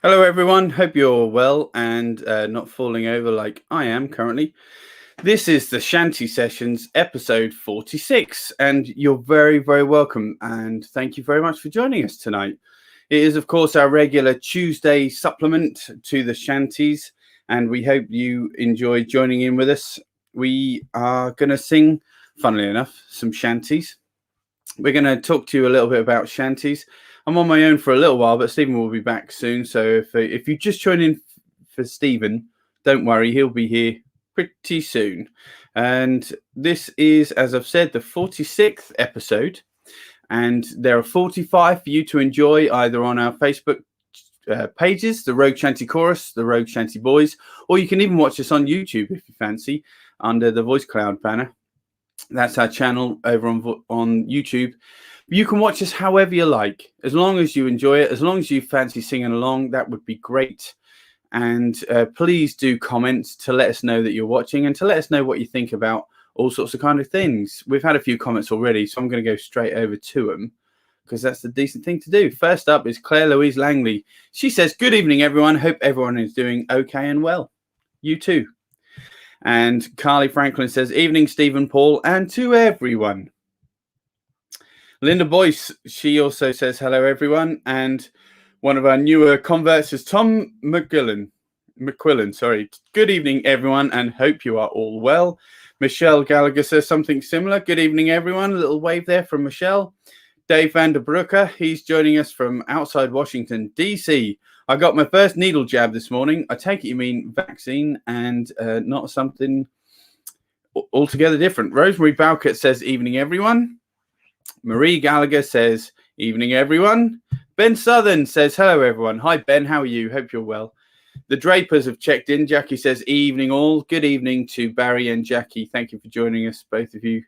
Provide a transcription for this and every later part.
Hello, everyone. Hope you're well and not falling over like I am currently. This is the Shanty Sessions, episode 46, and you're very, very welcome. And thank you very much for joining us tonight. It is, of course, our regular Tuesday supplement to the Shanties, and we hope you enjoy joining in with us. We are going to sing, funnily enough, some Shanties. We're going to talk to you a little bit about Shanties. I'm on my own for a little while, but Stephen will be back soon. So if you just join in for Stephen, don't worry, he'll be here pretty soon. And this is, as I've said, the 46th episode. And there are 45 for you to enjoy either on our Facebook pages, the Rogue Shanty Chorus, the Rogue Shanty Boys, or you can even watch us on YouTube if you fancy, under the Voice Cloud banner. That's our channel over on YouTube. You can watch us however you like, as long as you enjoy it, as long as you fancy singing along, that would be great. And please do comment to let us know that you're watching and to let us know what you think about all sorts of kind of things. We've had a few comments already, so I'm going to go straight over to them because that's the decent thing to do. First up is Claire Louise Langley. She says, "Good evening, everyone. Hope everyone is doing okay and well. You too." And Carly Franklin says, "Evening, Stephen, Paul, and to everyone." Linda Boyce, she also says, "Hello, everyone." And one of our newer converts is Tom McQuillan. Sorry. "Good evening, everyone, and hope you are all well." Michelle Gallagher says something similar. "Good evening, everyone." A little wave there from Michelle. Dave Vanderbrucker, he's joining us from outside Washington, D.C. "I got my first needle jab this morning." I take it you mean vaccine and not something altogether different. Rosemary Bowkett says, "Evening, everyone." Marie Gallagher says, "Evening, everyone." Ben Southern says, "Hello, everyone." Hi, Ben. How are you? Hope you're well. The Drapers have checked in. Jackie says, "Evening, all." Good evening to Barry and Jackie. Thank you for joining us, both of you,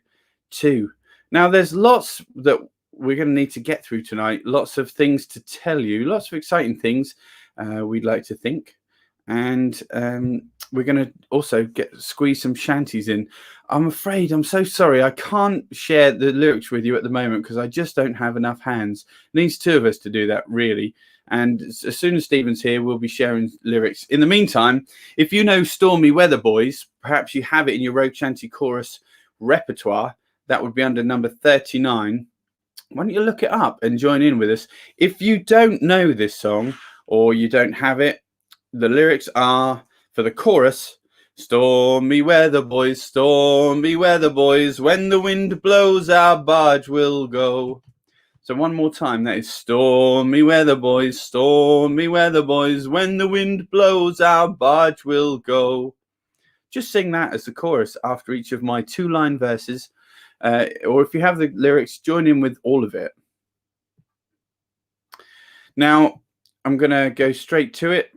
too. Now, there's lots that we're going to need to get through tonight. Lots of things to tell you. Lots of exciting things we'd like to think. And we're going to also squeeze some shanties in. I'm afraid, I'm so sorry, I can't share the lyrics with you at the moment because I just don't have enough hands. It needs two of us to do that, really. And as soon as Stephen's here, we'll be sharing lyrics. In the meantime, if you know Stormy Weather Boys, perhaps you have it in your Rogue Shanty Chorus repertoire. That would be under number 39. Why don't you look it up and join in with us? If you don't know this song or you don't have it, the lyrics are, for the chorus, "Stormy weather boys, stormy weather boys, when the wind blows our barge will go." So one more time, that is "Stormy weather boys, stormy weather boys, when the wind blows our barge will go." Just sing that as the chorus after each of my two-line verses. Or if you have the lyrics, join in with all of it. Now, I'm going to go straight to it.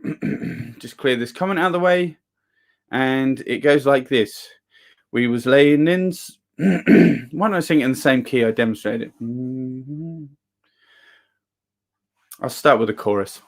Just clear this comment out of the way. And it goes like this. "We was laying in..." Why don't I sing it in the same key I demonstrated? I'll start with the chorus.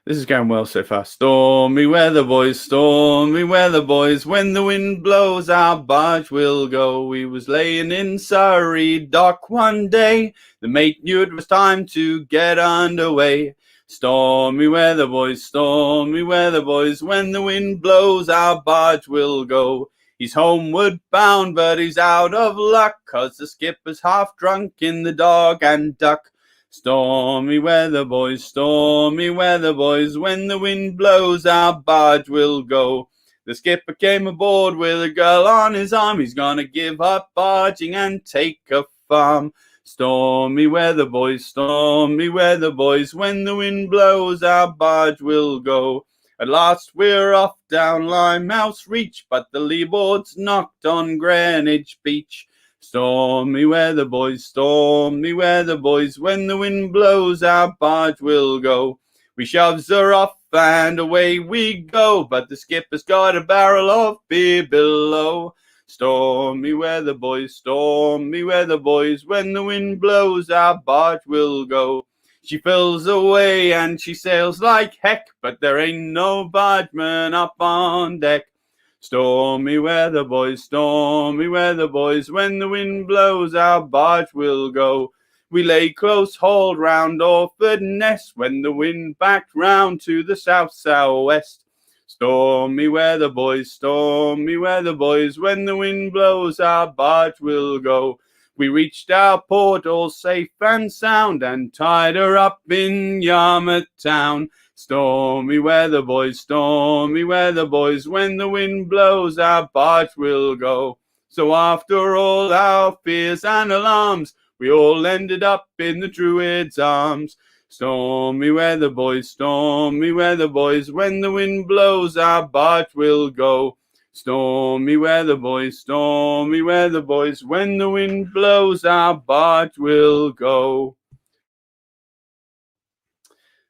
This is going well so far. "Stormy weather boys, stormy weather boys, when the wind blows our barge will go. We was laying in Surrey dock one day. The mate knew it was time to get underway. Stormy weather boys, stormy weather boys, when the wind blows our barge will go. He's homeward bound, but he's out of luck, 'cause the skipper's half drunk in the Dog and Duck. Stormy weather boys, stormy weather boys, when the wind blows our barge will go. The skipper came aboard with a girl on his arm. He's gonna give up barging and take a farm. Stormy weather boys, stormy weather boys, when the wind blows our barge will go. At last we're off down Limehouse Reach, but the leeboard's knocked on Greenwich Beach. Stormy weather boys, stormy weather boys, when the wind blows our barge will go. We shoves her off and away we go, but the skipper's got a barrel of beer below. Stormy weather boys, stormy weather boys, when the wind blows our barge will go. She fills away and she sails like heck, but there ain't no bargeman up on deck. Stormy weather boys, when the wind blows our barge will go. We lay close hold round Orford Ness when the wind backed round to the south-southwest. Stormy weather, boys, stormy weather, boys, when the wind blows our barge will go. We reached our port all safe and sound and tied her up in Yarmouth town. Stormy weather, boys, when the wind blows our barge will go. So after all our fears and alarms, we all ended up in the Druid's arms. Stormy weather, boys, when the wind blows our barge will go. Stormy weather, boys, when the wind blows our barge will go.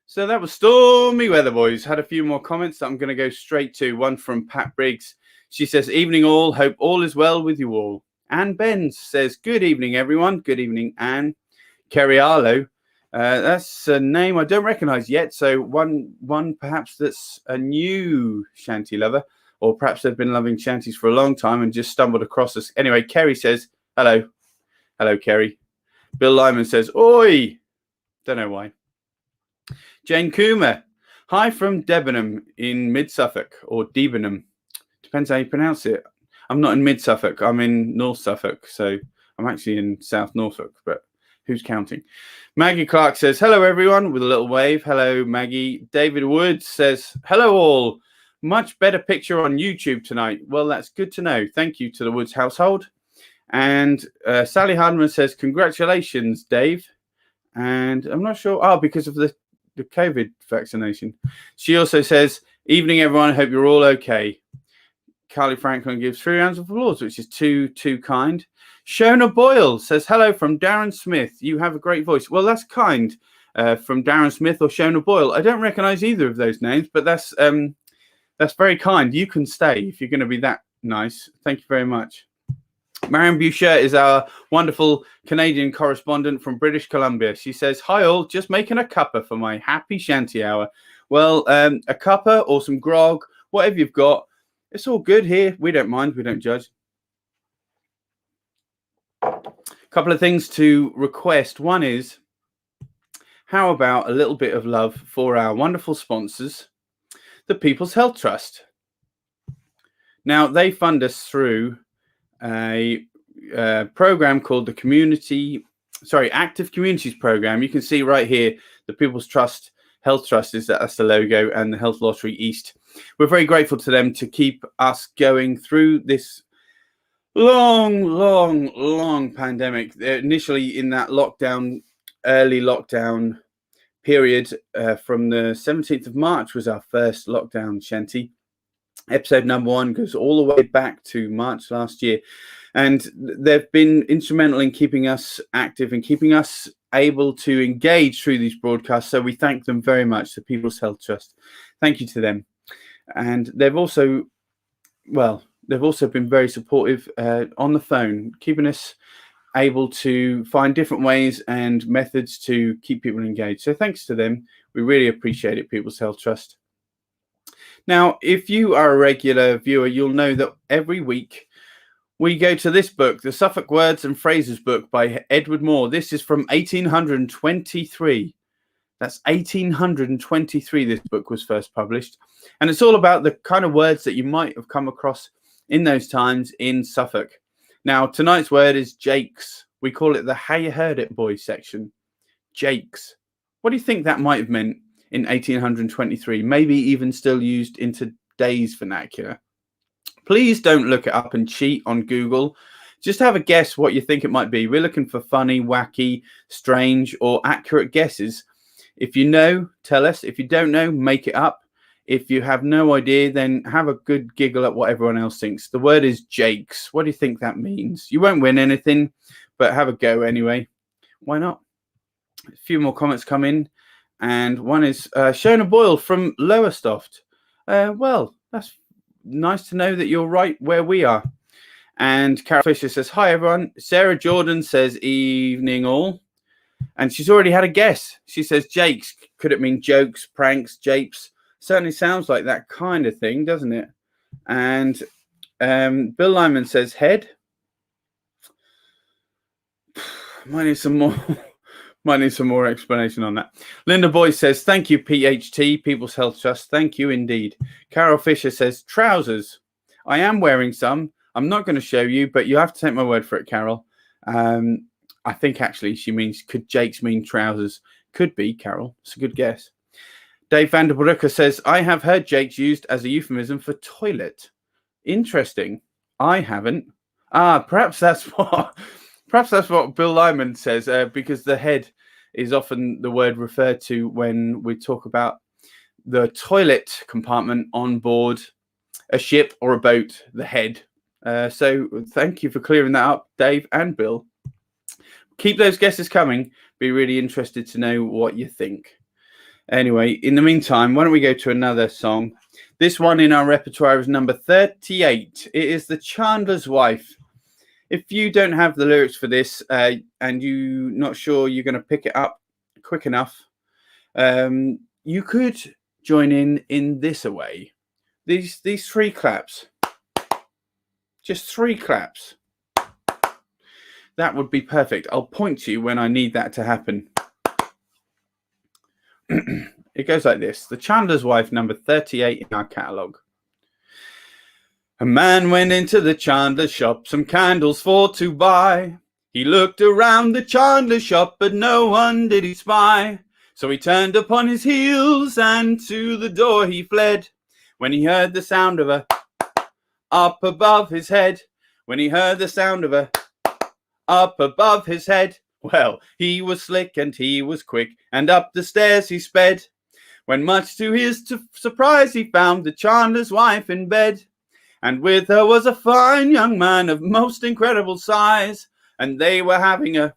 So that was Stormy Weather, boys. Had a few more comments that I'm going to go straight to. One from Pat Briggs. She says, evening all, hope all is well with you all. Anne Benz says, good evening, everyone. Good evening, Anne. Kerry Arlo. That's a name I don't recognize yet. So one perhaps that's a new shanty lover, or perhaps they've been loving shanties for a long time and just stumbled across us. Anyway, Kerry says, hello. Hello, Kerry. Bill Lyman says, oi. Don't know why. Jane Coomer. Hi from Debenham in mid-Suffolk, or Debenham. Depends how you pronounce it. I'm not in mid-Suffolk. I'm in North Suffolk. So I'm actually in South Norfolk, but who's counting? Maggie Clark says, hello, everyone, with a little wave. Hello, Maggie. David Woods says, hello, all. Much better picture on YouTube tonight. Well, that's good to know. Thank you to the Woods household. And Sally Hardman says, congratulations, Dave. And I'm not sure. Oh, because of the COVID vaccination. She also says, evening, everyone. Hope you're all okay. Carly Franklin gives 3 rounds of applause, which is too kind. Shona Boyle says, hello from Darren Smith. You have a great voice. Well, that's kind from Darren Smith or Shona Boyle. I don't recognize either of those names, but that's very kind. You can stay if you're going to be that nice. Thank you very much. Marion Boucher is our wonderful Canadian correspondent from British Columbia. She says, hi all, just making a cuppa for my happy shanty hour. Well, a cuppa or some grog, whatever you've got, it's all good here. We don't mind. We don't judge. A couple of things to request. One is, how about a little bit of love for our wonderful sponsors, the People's Health Trust. Now, they fund us through a program called the Active Communities Program. You can see right here, the People's Health Trust that's the logo, and the Health Lottery East. We're very grateful to them to keep us going through this long pandemic. Initially in that early lockdown period, from the 17th of March was our first lockdown, Shanty. Episode number 1 goes all the way back to March last year. And they've been instrumental in keeping us active and keeping us able to engage through these broadcasts. So we thank them very much, the People's Health Trust. Thank you to them. And they've also been very supportive on the phone, keeping us able to find different ways and methods to keep people engaged. So thanks to them. We really appreciate it, People's Health Trust. Now, if you are a regular viewer, you'll know that every week we go to this book, the Suffolk Words and Phrases book by Edward Moore. This is from 1823. That's 1823 this book was first published. And it's all about the kind of words that you might have come across in those times in Suffolk. Now, tonight's word is jakes. We call it the How You Heard It Boys section. Jakes. What do you think that might have meant in 1823? Maybe even still used in today's vernacular. Please don't look it up and cheat on Google. Just have a guess what you think it might be. We're looking for funny, wacky, strange, or accurate guesses. If you know, tell us. If you don't know, make it up. If you have no idea, then have a good giggle at what everyone else thinks. The word is jakes. What do you think that means? You won't win anything, but have a go anyway. Why not? A few more comments come in. And one is Shona Boyle from Lowestoft. Well, that's nice to know that you're right where we are. And Carol Fisher says, hi, everyone. Sarah Jordan says, evening all. And she's already had a guess. She says, jakes. Could it mean jokes, pranks, japes? Certainly sounds like that kind of thing, doesn't it? And Bill Lyman says, head. Might need some more Might need some more explanation on that. Linda Boyce says, thank you, PHT, People's Health Trust. Thank you indeed. Carol Fisher says, trousers. I am wearing some. I'm not going to show you, but you have to take my word for it, Carol. I think actually she means, could Jake's mean trousers? Could be, Carol. It's a good guess. Dave Vanderbrooker says, I have heard Jake's used as a euphemism for toilet. Interesting. I haven't. Perhaps that's what Bill Lyman says, because the head is often the word referred to when we talk about the toilet compartment on board a ship or a boat, the head. So thank you for clearing that up, Dave and Bill. Keep those guesses coming. Be really interested to know what you think. Anyway, in the meantime, why don't we go to another song? This one in our repertoire is number 38. It is The Chandler's Wife. If you don't have the lyrics for this and you're not sure you're going to pick it up quick enough, you could join in this away. These 3 claps. Just 3 claps. That would be perfect. I'll point to you when I need that to happen. It goes like this. The Chandler's Wife, number 38 in our catalogue. A man went into the chandler's shop, some candles for to buy. He looked around the chandler's shop, but no one did he spy. So he turned upon his heels, and to the door he fled, when he heard the sound of a up above his head. When he heard the sound of a up above his head. Well, he was slick and he was quick, and up the stairs he sped, when much to his surprise he found the chandler's wife in bed. And with her was a fine young man of most incredible size, and they were having a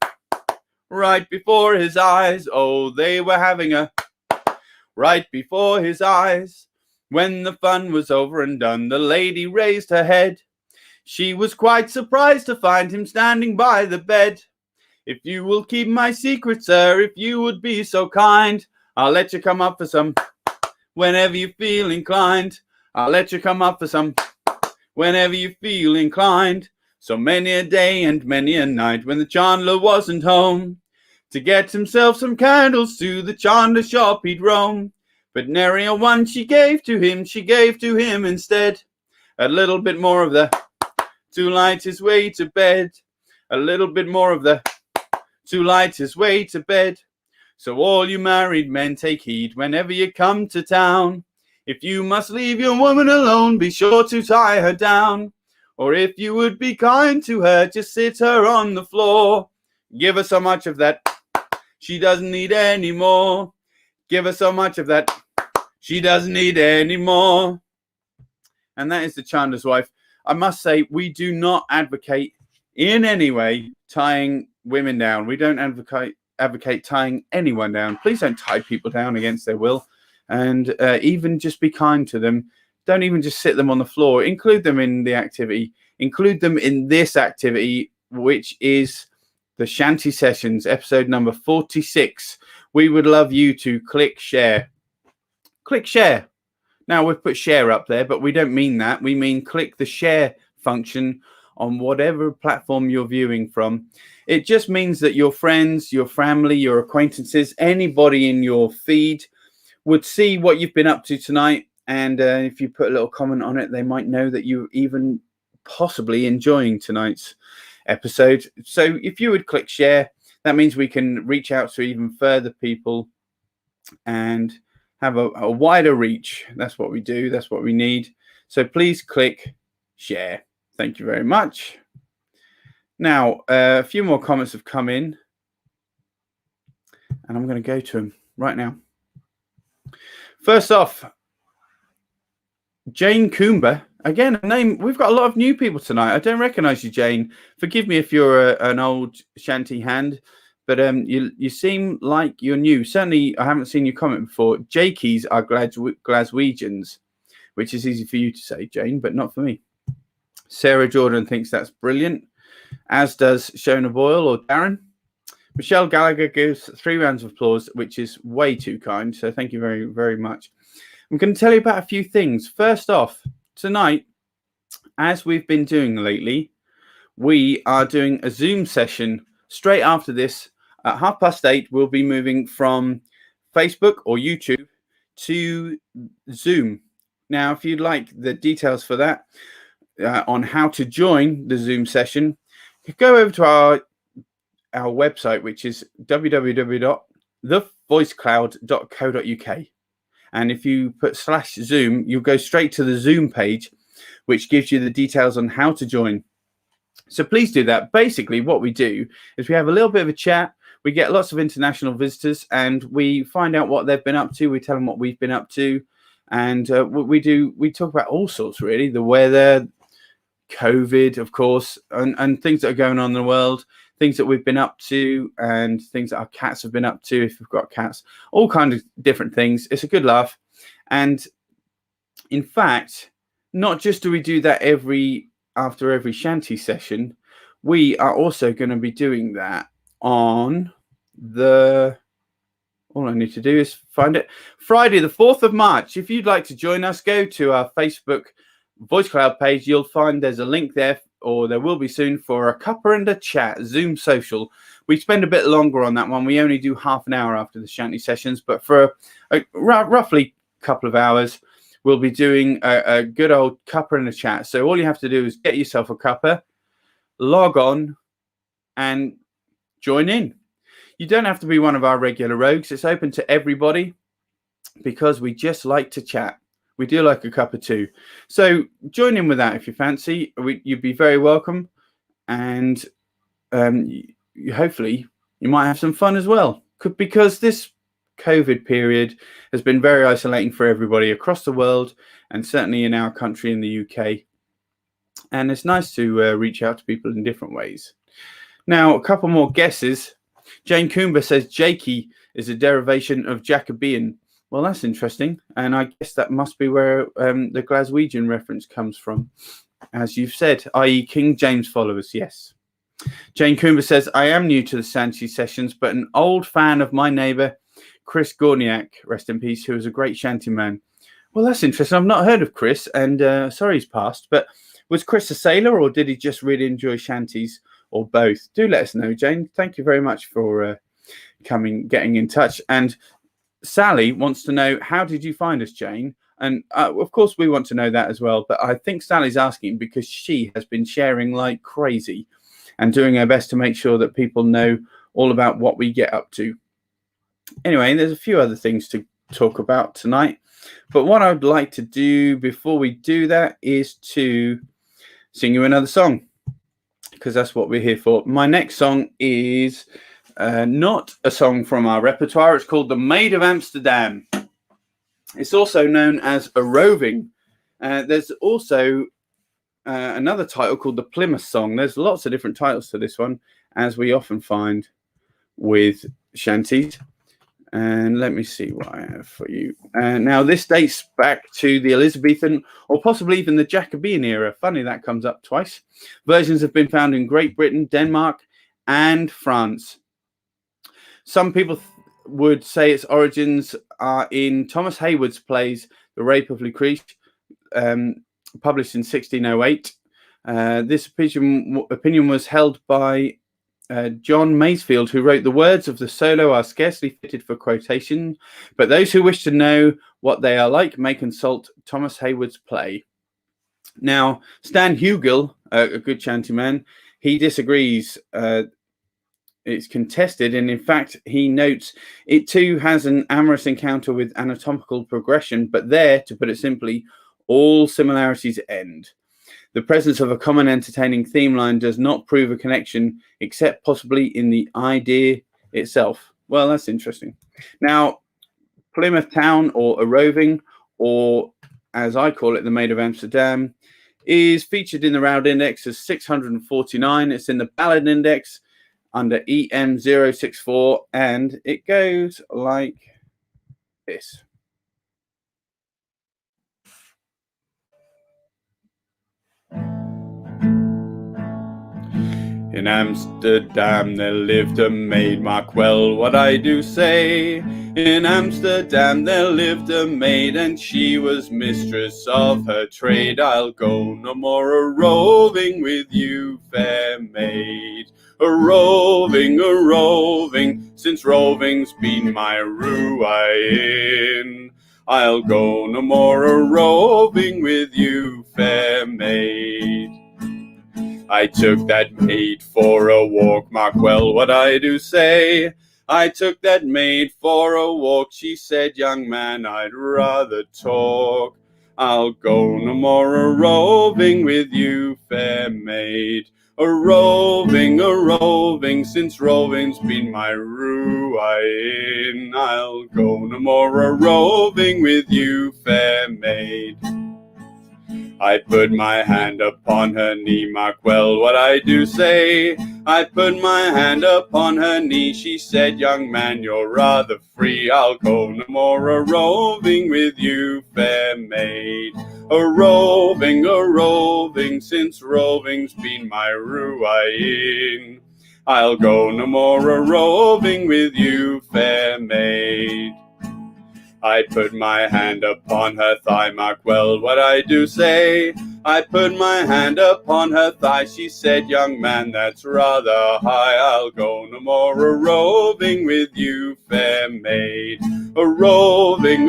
right before his eyes. Oh, they were having a right before his eyes. When the fun was over and done, the lady raised her head. She was quite surprised to find him standing by the bed. If you will keep my secret, sir, if you would be so kind, I'll let you come up for some whenever you feel inclined. I'll let you come up for some whenever you feel inclined. So many a day and many a night, when the chandler wasn't home, to get himself some candles to the chandler shop he'd roam. But nary a one she gave to him instead a little bit more of the to light his way to bed. A little bit more of the to light his way to bed. So all you married men, take heed whenever you come to town. If you must leave your woman alone, be sure to tie her down. Or if you would be kind to her, just sit her on the floor. Give her so much of that she doesn't need any more. Give her so much of that she doesn't need any more. And that is the Chandler's Wife. I must say, we do not advocate in any way tying women down. We don't advocate tying anyone down. Please don't tie people down against their will. And even just be kind to them. Don't even just sit them on the floor. Include them in the activity. Include them in this activity, which is the Shanty Sessions, episode number 46. We would love you to click share. Click share. Now, we've put share up there, but we don't mean that. We mean click the share function on whatever platform you're viewing from. It just means that your friends, your family, your acquaintances, anybody in your feed would see what you've been up to tonight. And if you put a little comment on it, they might know that you're even possibly enjoying tonight's episode. So if you would click share, that means we can reach out to even further people and have a wider reach. That's what we do. That's what we need. So please click share. Thank you very much. Now, a few more comments have come in, and I'm going to go to them right now. First off, Jane Coomber. Again, a name. We've got a lot of new people tonight. I don't recognize you, Jane. Forgive me if you're an old shanty hand, but you seem like you're new. Certainly, I haven't seen your comment before. Jakeys are Glaswegians, which is easy for you to say, Jane, but not for me. Sarah Jordan thinks that's brilliant, as does Shona Boyle or Darren. Michelle Gallagher gives 3 rounds of applause, which is way too kind. So thank you very, very much. I'm going to tell you about a few things. First off, tonight, as we've been doing lately, we are doing a Zoom session straight after this At 8:30, we'll be moving from Facebook or YouTube to Zoom. Now, if you'd like the details for that, on how to join the Zoom session, go over to our website, which is www.thevoicecloud.co.uk. And if you put /Zoom, you'll go straight to the Zoom page, which gives you the details on how to join. So please do that. Basically, what we do is we have a little bit of a chat. We get lots of international visitors and we find out what they've been up to. We tell them what we've been up to. And we talk about all sorts, really. The weather, COVID, of course, and things that are going on in the world, things that we've been up to, and things that our cats have been up to, if we've got cats, all kinds of different things. It's a good laugh. And in fact, not just do we do that after every shanty session, we are also going to be doing that on all I need to do is find it, Friday the 4th of March. If you'd like to join us, go to our Facebook Voice Cloud page. You'll find there's a link there, or there will be soon, for a cuppa and a chat Zoom social. We spend a bit longer on that one. We only do half an hour after the shanty sessions, but for roughly a couple of hours, we'll be doing a good old cuppa and a chat. So all you have to do is get yourself a cuppa, log on, and join in. You don't have to be one of our regular rogues. It's open to everybody because we just like to chat. We do like a cuppa too. So join in with that if you fancy. You'd be very welcome. And hopefully you might have some fun as well. Because this COVID period has been very isolating for everybody across the world, and certainly in our country, in the UK. And it's nice to reach out to people in different ways. Now, a couple more guesses. Jane Coomber says Jakey is a derivation of Jacobean. Well, that's interesting. And I guess that must be where the Glaswegian reference comes from, as you've said, i.e. King James followers, yes. Jane Coomber says, I am new to the Shanty Sessions, but an old fan of my neighbour, Chris Gorniak, rest in peace, who was a great shanty man. Well, that's interesting. I've not heard of Chris, and sorry he's passed, but was Chris a sailor, or did he just really enjoy shanties, or both? Do let us know, Jane. Thank you very much for getting in touch. And Sally wants to know, how did you find us, Jane? And of course we want to know that as well, but I think Sally's asking because she has been sharing like crazy and doing her best to make sure that people know all about what we get up to. Anyway, there's a few other things to talk about tonight, but what I'd like to do before we do that is to sing you another song, because that's what we're here for. My next song is not a song from our repertoire. It's called The Maid of Amsterdam. It's also known as A Roving. There's also another title called The Plymouth Song. There's lots of different titles to this one, as we often find with shanties. And let me see what I have for you. Now, this dates back to the Elizabethan or possibly even the Jacobean era. Funny, that comes up twice. Versions have been found in Great Britain, Denmark, and France. Some people would say its origins are in Thomas Heywood's plays The Rape of Lucrece, published in 1608. This opinion was held by John Masefield, who wrote, the words of the solo are scarcely fitted for quotation, but those who wish to know what they are like may consult Thomas Heywood's play. Now, Stan Hugill, a good shanty man, he disagrees. It's contested, and in fact, he notes it too has an amorous encounter with anatomical progression, but there, to put it simply, all similarities end. The presence of a common entertaining theme line does not prove a connection, except possibly in the idea itself. Well, that's interesting. Now, Plymouth Town, or A Roving, or as I call it, the Maid of Amsterdam, is featured in the Round Index as 649. It's in the Ballad Index under EM064, and it goes like this. In Amsterdam there lived a maid, mark well what I do say. In Amsterdam there lived a maid, and she was mistress of her trade. I'll go no more a-roving with you, fair maid. A-roving, since roving's been my ruin. I'll go no more a-roving with you, fair maid. I took that maid for a walk, mark well what I do say. I took that maid for a walk, she said, young man, I'd rather talk. I'll go no more a-roving with you, fair maid. A-roving, since roving's been my ruin. I'll go no more a-roving with you, fair maid. I put my hand upon her knee, mark well what I do say. I put my hand upon her knee, she said, young man, you're rather free. I'll go no more a-roving with you, fair maid. A-roving, since roving's been my ruin. I'll go no more a-roving with you, fair maid. I put my hand upon her thigh, mark well what I do say. I put my hand upon her thigh, she said, young man, that's rather high. I'll go no more a-roving with you, fair maid. A-roving,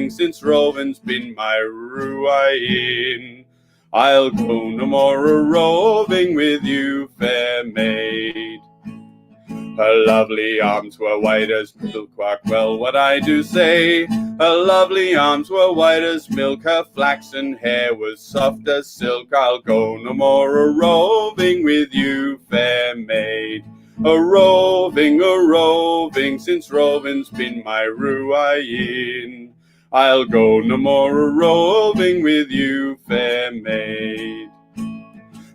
since roving's been my ruin. I'll go no more a-roving with you, fair maid. Her lovely arms were white as milk, mark well what I do say. Her lovely arms were white as milk, her flaxen hair was soft as silk. I'll go no more a-roving with you, fair maid. A-roving, since roving's been my ruin. I'll go no more a-roving with you, fair maid.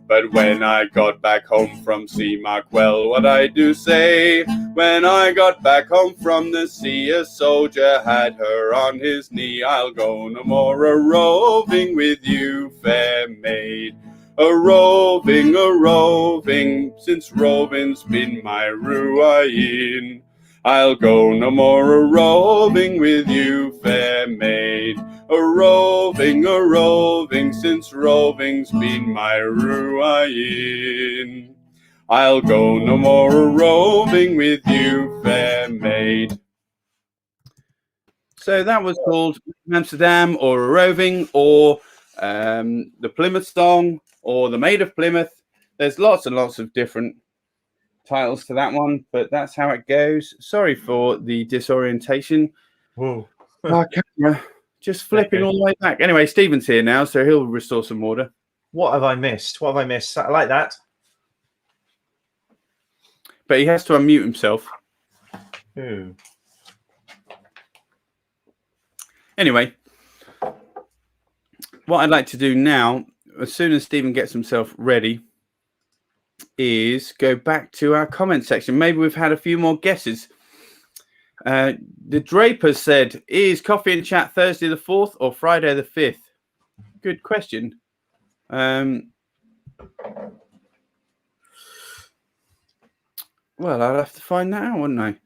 But when I got back home from sea, mark well what I do say. When I got back home from the sea, a soldier had her on his knee. I'll go no more a-roving with you, fair maid. A-roving, since roving's been my ruin. I'll go no more a-roving with you, fair maid. A-roving, since roving's been my ruin. I'll go no more a-roving with you, fair maid. So that was called Amsterdam, or A-Roving, or the Plymouth Song, or the Maid of Plymouth. There's lots and lots of different titles to that one, but that's how it goes. Sorry for the disorientation. Whoa. Our camera just flipping all the way back. Anyway, Stephen's here now, so he'll restore some order. What have I missed? What have I missed? I like that. But he has to unmute himself. Ooh. Anyway, what I'd like to do now, as soon as Stephen gets himself ready, is go back to our comment section. Maybe we've had a few more guesses. The Draper said, is Coffee and Chat Thursday the 4th or Friday the 5th? Good question. Well, I'll have to find that out, wouldn't I?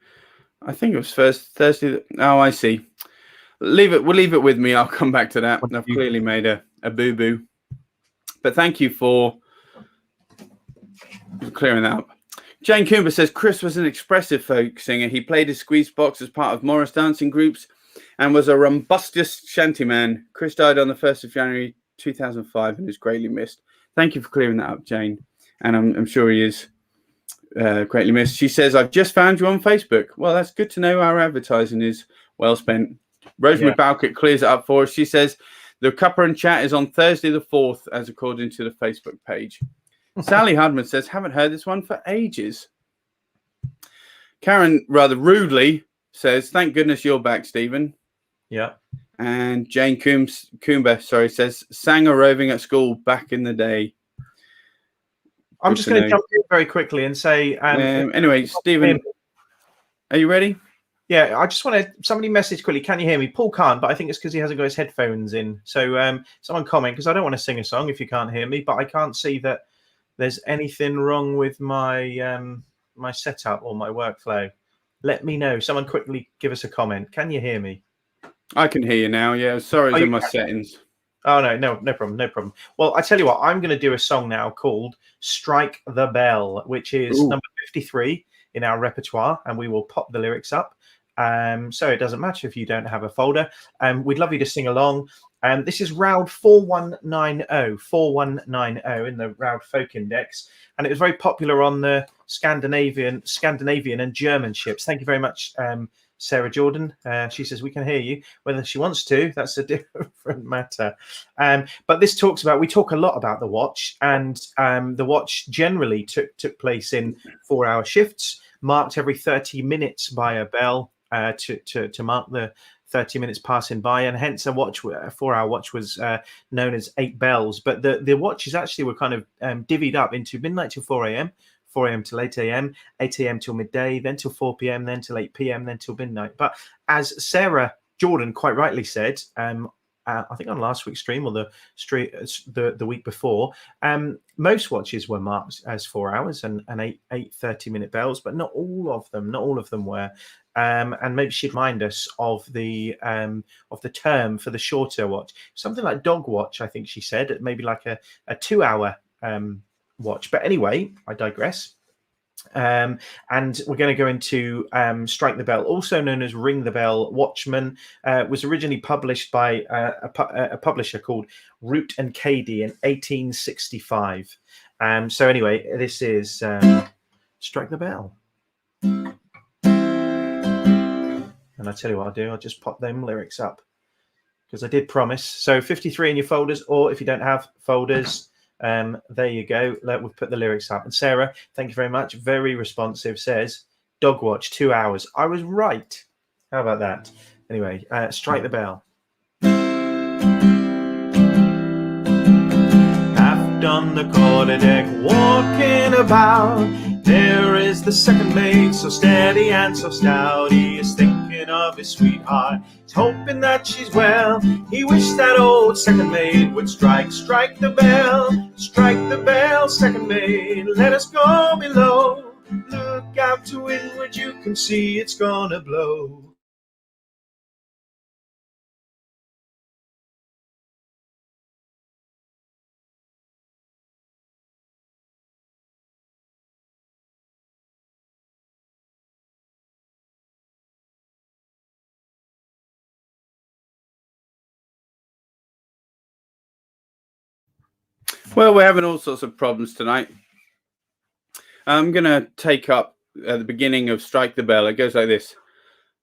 I think it was Thursday. Oh, I see. We'll leave it with me. I'll come back to that. I've clearly made a boo-boo. But thank you for clearing that up. Jane Cooper says, Chris was an expressive folk singer. He played his squeeze box as part of Morris dancing groups and was a rumbustious shanty man. Chris died on the 1st of January 2005 and is greatly missed. Thank you for clearing that up, Jane. And I'm sure he is greatly missed. She says, I've just found you on Facebook. Well, that's good to know our advertising is well spent. Rosemary Balkett clears it up for us. She says, the Cuppa and Chat is on Thursday the 4th, as according to the Facebook page. Sally Hudman says, haven't heard this one for ages. Karen, rather rudely, says, thank goodness you're back, Stephen. Yeah. And Jane Coomber, says, sang A-Roving at school back in the day. I'm just going to jump in very quickly and say... anyway, Stephen, are you ready? Yeah, I just want to... Somebody message quickly. Can you hear me? Paul can't, but I think it's because he hasn't got his headphones in. So someone comment, because I don't want to sing a song if you can't hear me, but I can't see that there's anything wrong with my my setup or my workflow, let me know. Someone quickly give us a comment. Can you hear me? I can hear you now. Yeah, sorry, it's Oh, in my you can. settings. Oh, no problem. Well, I tell you what, I'm going to do a song now called Strike the Bell, which is Ooh. number 53 in our repertoire, and we will pop the lyrics up. So it doesn't matter if you don't have a folder. We'd love you to sing along. This is Round 4190 in the Round Folk Index, and it was very popular on the Scandinavian and German ships. Thank you very much, Sarah Jordan. She says we can hear you. Whether she wants to, that's a different matter. But this talks about, we talk a lot about the watch, and the watch generally took place in 4-hour shifts, marked every 30 minutes by a bell to mark the 30 minutes passing by, and hence a 4-hour watch was known as 8 bells. But the watches actually were kind of divvied up into midnight till 4 a.m., 4 a.m. till 8 a.m., 8 a.m. till midday, then till 4 p.m., then till 8 p.m., then till midnight. But as Sarah Jordan quite rightly said, I think on last week's stream or the week before, most watches were marked as 4 hours and 8 30-minute bells, but not all of them were. And maybe she'd remind us of the term for the shorter watch, something like dog watch, I think she said, maybe like a 2-hour watch. But anyway, I digress. And we're going to go into Strike the Bell, also known as Ring the Bell. Watchman was originally published by a publisher called Root and Cady in 1865. So anyway, this is Strike the Bell. And I'll tell you what I'll do. I'll just pop them lyrics up because I did promise. So 53 in your folders, or if you don't have folders, there you go. We'll put the lyrics up. And Sarah, thank you very much. Very responsive. Says dog watch 2 hours. I was right. How about that? Anyway, Strike the Bell. Aft on the quarterdeck, walking about, there is the second mate, so steady and so stout. He is thinking of his sweetheart, he's hoping that she's well. He wished that old second mate would strike the bell, second mate, let us go below. Look out to windward, you can see it's gonna blow. Well, we're having all sorts of problems tonight. I'm going to take up at the beginning of Strike the Bell. It goes like this.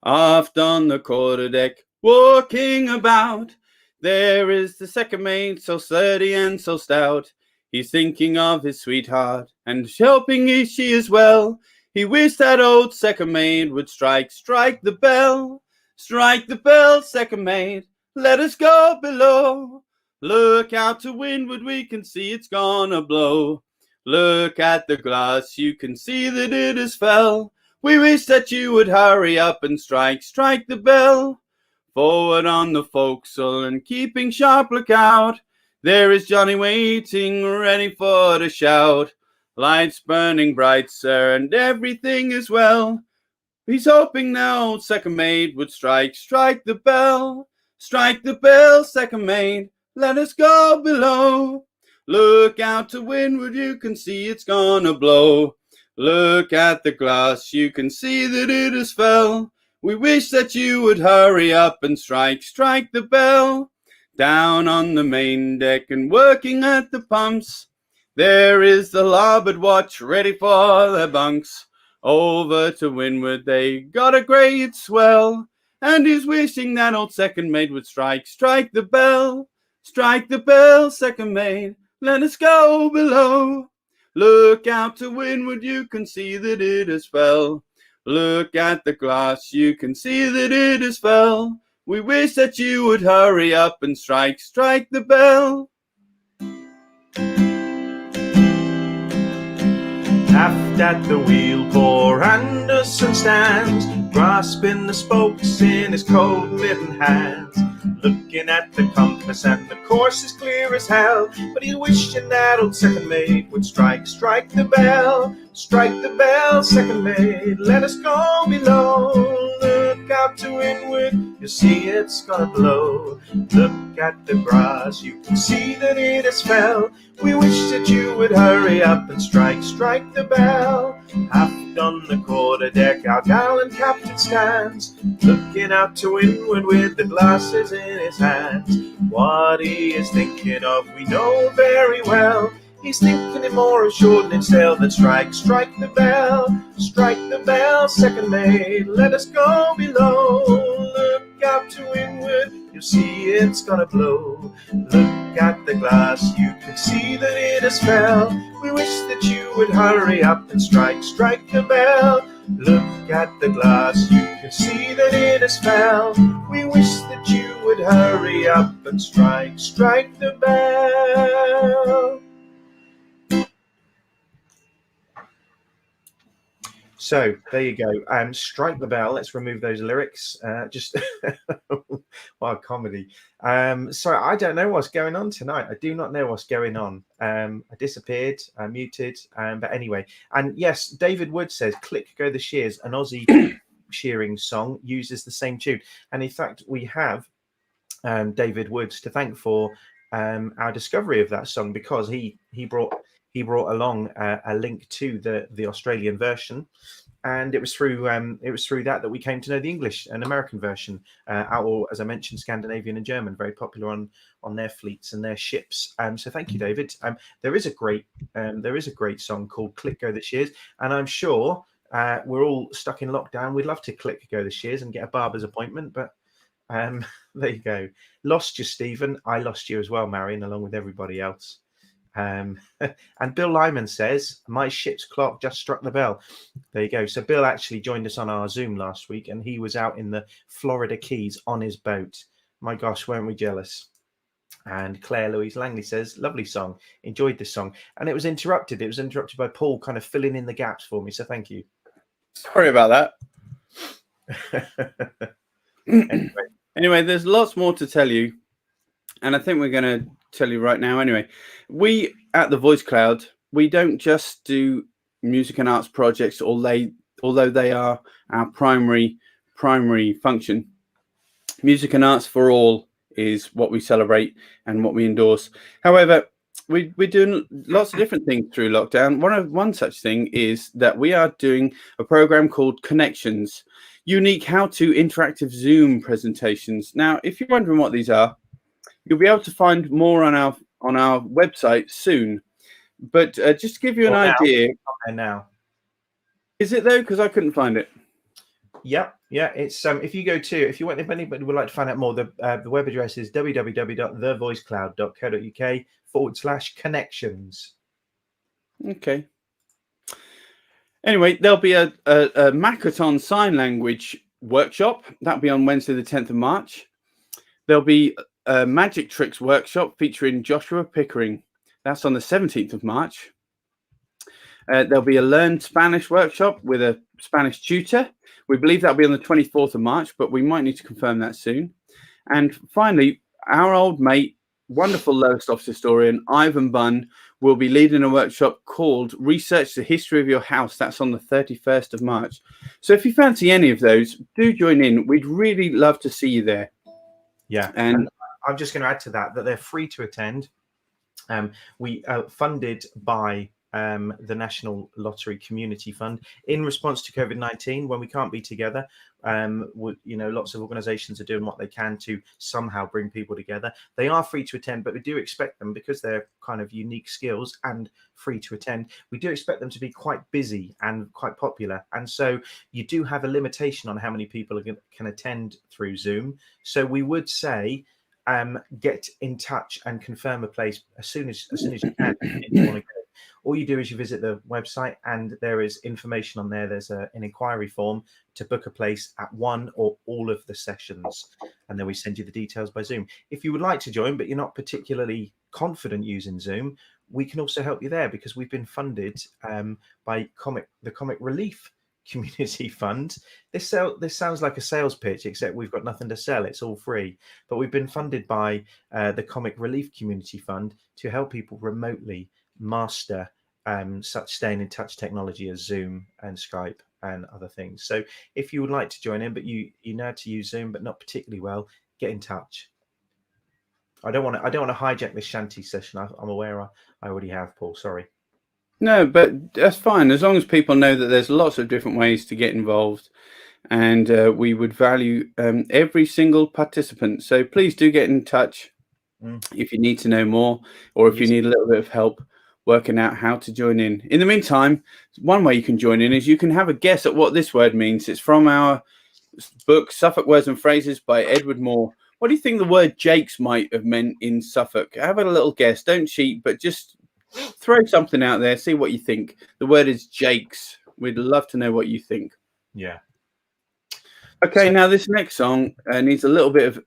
Aft on the quarterdeck, walking about, there is the second mate, so sturdy and so stout. He's thinking of his sweetheart, and helping she as well. He wished that old second mate would strike the bell, second mate, let us go below. Look out to windward, we can see it's gonna blow. Look at the glass, you can see that it is fell. We wish that you would hurry up and strike the bell. Forward on the forecastle and keeping sharp lookout, there is Johnny waiting, ready for the shout. Lights burning bright, sir, and everything is well. He's hoping now second mate would strike the bell. Strike the bell, second mate, let us go below. Look out to windward, you can see it's gonna blow. Look at the glass, you can see that it is fell. We wish that you would hurry up and strike the bell. Down on the main deck and working at the pumps, there is the larboard watch ready for their bunks. Over to windward they got a great swell, and he's wishing that old second mate would strike the bell. Strike the bell, second mate, let us go below. Look out to windward, you can see that it is fell. Look at the glass, you can see that it is fell. We wish that you would hurry up and strike the bell. Aft at the wheel, poor Anderson stands, grasping the spokes in his cold mittened hands. looking at the compass, and the course is clear as hell. But he's wishing that old second mate would strike the bell. Strike the bell, second mate, let us go below. Look out to windward, you see it's gonna blow. Look at the grass, you can see that it has fell. We wish that you would hurry up and strike the bell. Aft on the quarter-deck, our gallant captain stands, looking out to windward with the glasses in his hands. What he is thinking of, we know very well. He's thinking more of shortening sail than strike the bell. Strike the bell, second mate, let us go below. Look out to windward, you'll see it's gonna blow. Look at the glass, you can see that it has fell. We wish that you would hurry up and strike the bell. Look at the glass, you can see that it has fell. We wish that you would hurry up and strike the bell. So there you go. Strike the bell. Let's remove those lyrics. Just wild comedy. So I don't know what's going on tonight. I do not know what's going on. I disappeared. I muted. But anyway, and yes, David Wood says, "Click Go the Shears," an Aussie shearing song, uses the same tune. And in fact, we have David Woods to thank for our discovery of that song, because he brought along a link to the Australian version, and it was through that we came to know the English and American version, or as I mentioned, Scandinavian and German, very popular on their fleets and their ships. So thank you, David. There is a great song called "Click Go the Shears," and I'm sure we're all stuck in lockdown. We'd love to click Go the Shears and get a barber's appointment, but there you go. Lost you, Stephen. I lost you as well, Marion, along with everybody else. And Bill Lyman says, "My ship's clock just struck the bell." There you go. So Bill actually joined us on our Zoom last week, and he was out in the Florida Keys on his boat. My gosh, weren't we jealous? And Claire Louise Langley says, "Lovely song. Enjoyed this song." And it was interrupted. It was interrupted by Paul kind of filling in the gaps for me. So thank you. Sorry about that. Anyway, there's lots more to tell you, and I think we're going to tell you right now. Anyway, we at the Voice Cloud, we don't just do music and arts projects, although they are our primary function. Music and arts for all is what we celebrate and what we endorse. However, we're doing lots of different things through lockdown. One such thing is that we are doing a program called Connections, unique how-to interactive Zoom presentations. Now, if you're wondering what these are, you'll be able to find more on our website soon. But just to give you an idea, now is it though? Because I couldn't find it. Yeah, it's if anybody would like to find out more, the web address is www.thevoicecloud.co.uk/connections. Okay. Anyway, there'll be a Makaton sign language workshop. That'll be on Wednesday, the 10th of March. There'll be a magic tricks workshop featuring Joshua Pickering. That's on the 17th of March. There'll be a Learn Spanish workshop with a Spanish tutor. We believe that'll be on the 24th of March, but we might need to confirm that soon. And finally, our old mate, wonderful Lowestoft historian, Ivan Bunn, will be leading a workshop called Research the History of Your House. That's on the 31st of March. So if you fancy any of those, do join in. We'd really love to see you there. Yeah, and I'm just going to add to that they're free to attend. We are funded by the National Lottery Community Fund in response to COVID-19. When we can't be together, lots of organizations are doing what they can to somehow bring people together. They are free to attend, but we do expect them, because they're kind of unique skills and free to attend, we do expect them to be quite busy and quite popular. And so you do have a limitation on how many people can attend through Zoom. So we would say get in touch and confirm a place as soon as you can. If you want to go. All you do is you visit the website, and there is information on there. There's an inquiry form to book a place at one or all of the sessions, and then we send you the details by Zoom. If you would like to join, but you're not particularly confident using Zoom, we can also help you there, because we've been funded by the Comic Relief Community Fund. This sounds like a sales pitch, except we've got nothing to sell. It's all free. But we've been funded by the Comic Relief Community Fund to help people remotely master such staying in touch technology as Zoom and Skype and other things. So if you would like to join in, but you know how to use Zoom, but not particularly well, get in touch. I don't want to hijack this shanty session. I'm aware I already have, Paul. Sorry. No, but that's fine, as long as people know that there's lots of different ways to get involved, and we would value every single participant. So please do get in touch if you need to know more, or if you need a little bit of help working out how to join in. In the meantime, one way you can join in is you can have a guess at what this word means. It's from our book, Suffolk Words and Phrases by Edward Moore. What do you think the word Jakes might have meant in Suffolk? Have a little guess. Don't cheat, but just throw something out there. See what you think. The word is Jakes. We'd love to know what you think. Yeah. Okay, now this next song needs a little bit of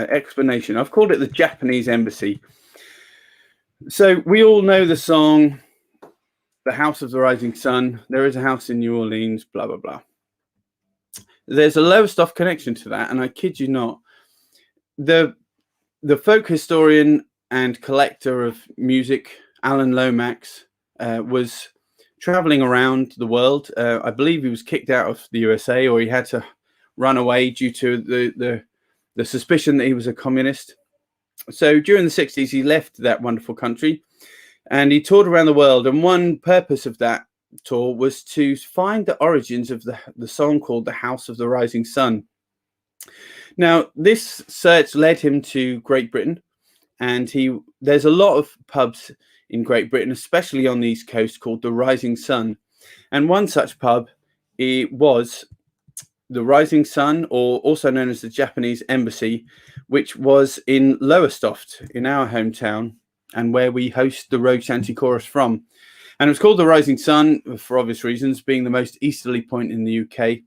explanation. I've called it the Japanese Embassy. So we all know the song, The House of the Rising Sun. There is a house in New Orleans, blah, blah, blah. There's a Lowestoft connection to that, and I kid you not. The folk historian and collector of music, Alan Lomax, was traveling around the world. I believe he was kicked out of the USA, or he had to run away due to the suspicion that he was a communist. So during the 60s, he left that wonderful country and he toured around the world. And one purpose of that tour was to find the origins of the song called The House of the Rising Sun. Now, this search led him to Great Britain, and there's a lot of pubs in Great Britain, especially on the East Coast, called the Rising Sun. And one such pub, it was the Rising Sun, or also known as the Japanese Embassy, which was in Lowestoft, in our hometown, and where we host the Rogue Shanty Chorus from. And it was called the Rising Sun for obvious reasons, being the most easterly point in the UK.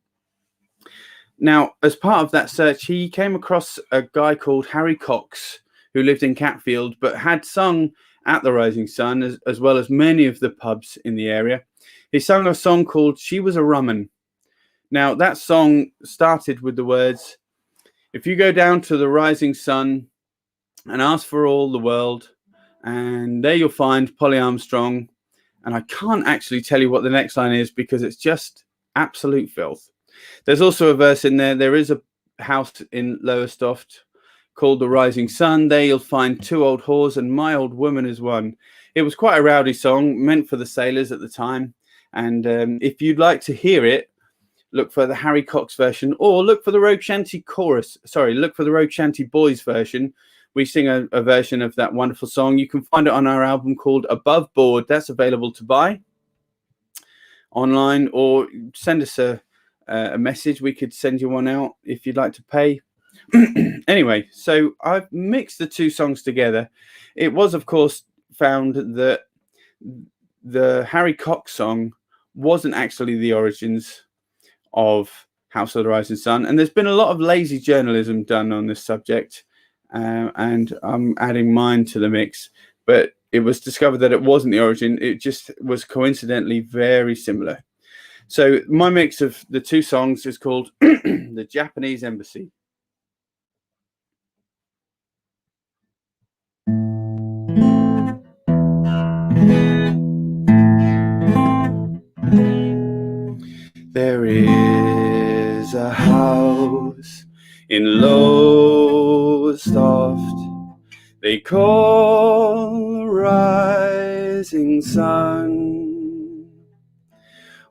Now, as part of that search, he came across a guy called Harry Cox, who lived in Catfield, but had sung at the Rising Sun, as well as many of the pubs in the area. He sung a song called She Was a Rummin'. Now, that song started with the words, if you go down to the Rising Sun and ask for all the world, and there you'll find Polly Armstrong. And I can't actually tell you what the next line is because it's just absolute filth. There's also a verse in there. There is a house in Lowestoft called the Rising Sun. There you'll find two old whores and my old woman is one. It was quite a rowdy song meant for the sailors at the time. And if you'd like to hear it, look for the Harry Cox version, or look for the Rogue Shanty chorus. Sorry, look for the Rogue Shanty Boys version. We sing a version of that wonderful song. You can find it on our album called Above Board. That's available to buy online, or send us a message. We could send you one out if you'd like to pay. Anyway, so I've mixed the two songs together. It was, of course, found that the Harry Cox song wasn't actually the origins of House of the Rising Sun, and there's been a lot of lazy journalism done on this subject, and I'm adding mine to the mix, but it was discovered that it wasn't the origin. It just was coincidentally very similar. So my mix of the two songs is called The Japanese Embassy. There is a house in Lowestoft they call the Rising Sun.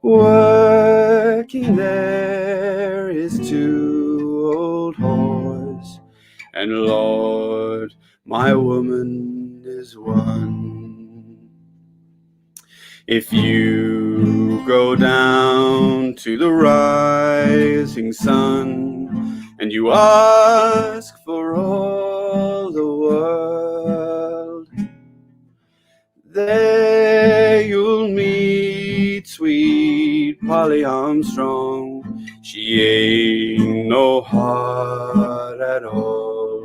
Working there is two old whores, and Lord, my woman is one. If you go down to the Rising Sun and you ask for all the world, there you'll meet sweet Polly Armstrong. She ain't no heart at all.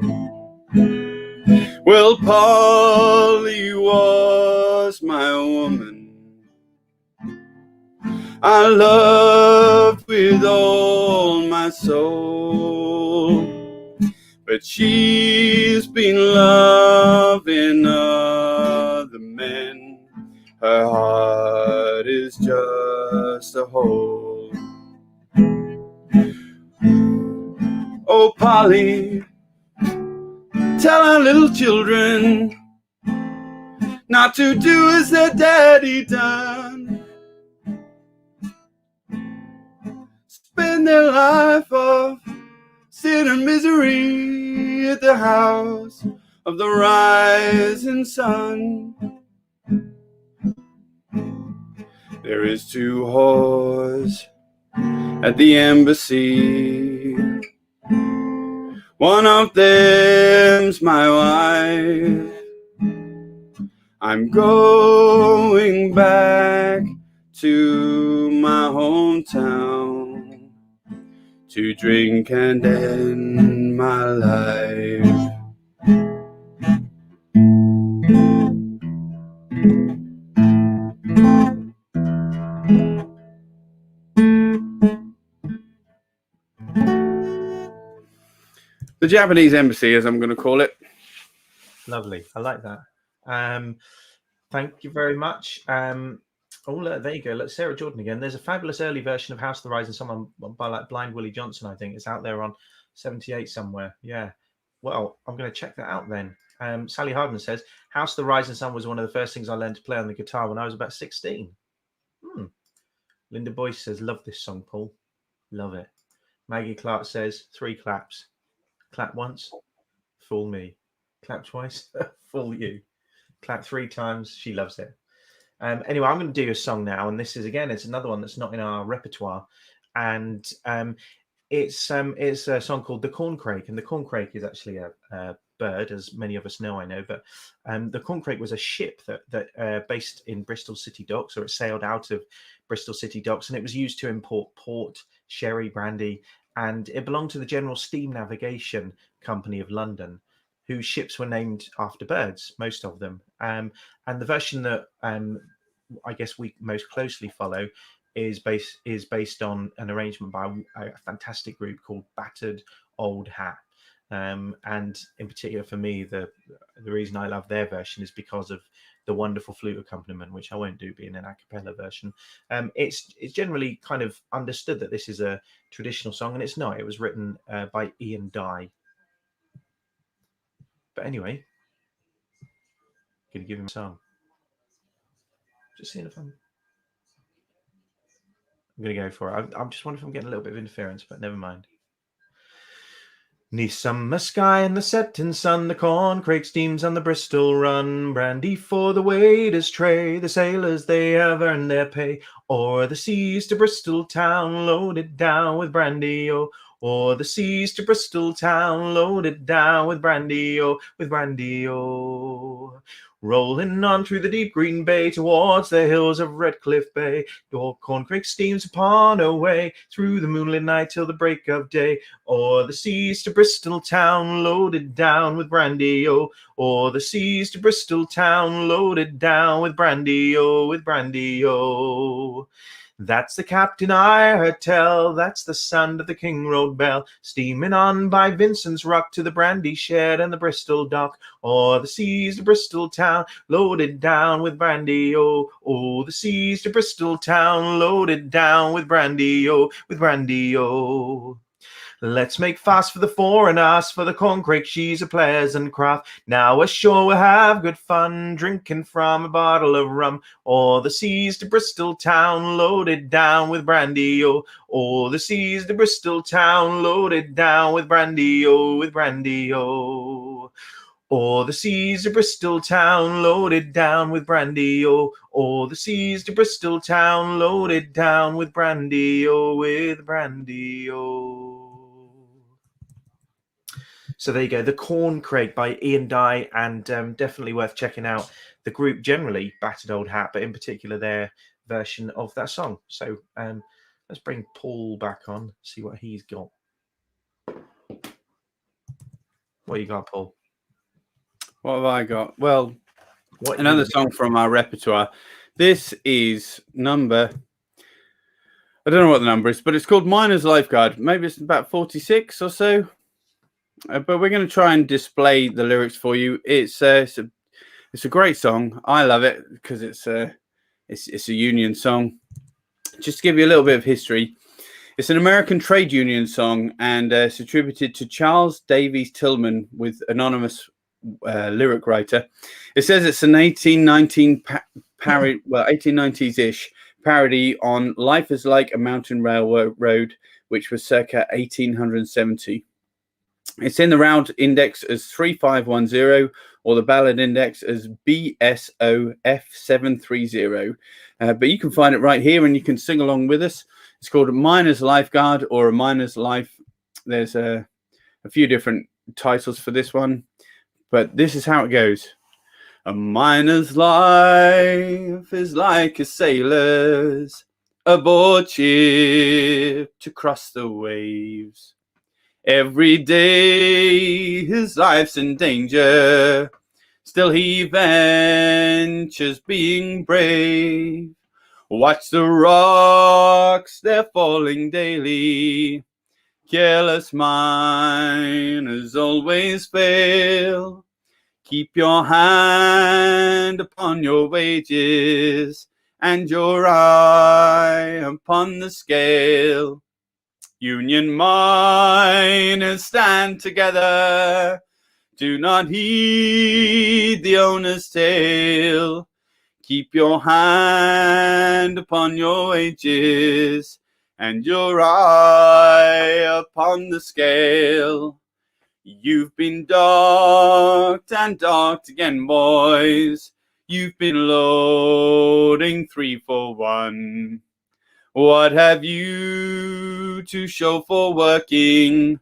Well, Polly was my woman. I loved with all my soul, but she's been loving other men. Her heart is just a hole. Oh, Polly, tell our little children not to do as their daddy done. Spend their life of sin and misery at the house of the rising sun. There is 2 whores at the embassy. One of them's my wife. I'm going back to my hometown to drink and end my life. The Japanese embassy, as I'm going to call it. Lovely. I like that. Thank you very much. Oh, look, there you go. Look, Sarah Jordan again. There's a fabulous early version of House of the Rising Sun by like Blind Willie Johnson, I think. It's out there on 78 somewhere. Yeah. Well, I'm going to check that out then. Sally Harden says, House of the Rising Sun was one of the first things I learned to play on the guitar when I was about 16. Linda Boyce says, love this song, Paul. Love it. Maggie Clark says, 3 claps. Clap once, fool me. Clap twice, fool you. Clap 3 times, she loves it. Anyway, I'm going to do a song now, and this is, again, it's another one that's not in our repertoire. And it's a song called The Corncrake, and the corncrake is actually a bird, as many of us know, I know, but the Corncrake was a ship that based in Bristol City Docks, or it sailed out of Bristol City Docks, and it was used to import port, sherry, brandy, and it belonged to the General Steam Navigation Company of London, whose ships were named after birds, most of them. And the version that I guess we most closely follow is based on an arrangement by a fantastic group called Battered Old Hat. And in particular for me, the reason I love their version is because of the wonderful flute accompaniment, which I won't do being an a cappella version. It's generally kind of understood that this is a traditional song, and it's not. It was written by Ian Dye. But anyway, gonna give him a song. Just seeing if I'm gonna go for it. I'm just wondering if I'm getting a little bit of interference, but never mind. 'Neath summer sky and the setting sun, the Corncrake steams on the Bristol run. Brandy for the waiters' tray, the sailors they have earned their pay. O'er the seas to Bristol town, loaded down with brandy, oh. O'er the seas to Bristol town, loaded down with brandy, oh, with brandy, oh. Rolling on through the deep green bay towards the hills of Redcliffe Bay. Your Corncrake steams upon her way through the moonlit night till the break of day. O'er the seas to Bristol town, loaded down with brandy, oh. O'er the seas to Bristol town, loaded down with brandy, oh, with brandy, oh. That's the captain I heard tell, that's the sound of the King Road bell, steaming on by Vincent's Rock to the brandy shed and the Bristol dock. O'er the seas to Bristol town, loaded down with brandy, oh. Oh, the seas to Bristol town, loaded down with brandy, oh, with brandy, oh. Let's make fast for the fore and ask for the Corncrake, she's a pleasant craft. Now ashore we'll have good fun, drinking from a bottle of rum. O'er the seas to Bristol town, loaded down with brandy, oh. O'er the seas to Bristol town, loaded down with brandy, oh, with brandy, oh. O'er the seas to Bristol town, loaded down with brandy, oh. O'er the seas to Bristol town, loaded down with brandy, oh, with brandy, oh. So there you go, The Corncrake by Ian Dye, and definitely worth checking out. The group generally, Battered Old Hat, but in particular their version of that song. So let's bring Paul back on, see what he's got. What you got, Paul? What have I got? Well, another song from our repertoire. This is number I don't know what the number is, but it's called Miner's Lifeguard. Maybe it's about 46 or so. But we're going to try and display the lyrics for you. It's a great song. I love it because it's a union song. Just to give you a little bit of history, it's an American trade union song, and it's attributed to Charles Davies Tillman, with anonymous lyric writer. It says it's an 1819 parody, well, 1890s-ish parody on "Life Is Like a Mountain Railroad," which was circa 1870. It's in the round index as 3510, or the ballad index as BSOF730. But you can find it right here, and you can sing along with us. It's called a Miner's Lifeguard or a Miner's Life. There's a few different titles for this one, but this is how it goes. A miner's life is like a sailor's aboard ship to cross the waves. Every day his life's in danger, still he ventures being brave. Watch the rocks, they're falling daily. Careless miners always fail. Keep your hand upon your wages and your eye upon the scale. Union miners, stand together. Do not heed the owner's tale. Keep your hand upon your wages and your eye upon the scale. You've been docked and docked again, boys. You've been loading 3 for 1. What have you to show for working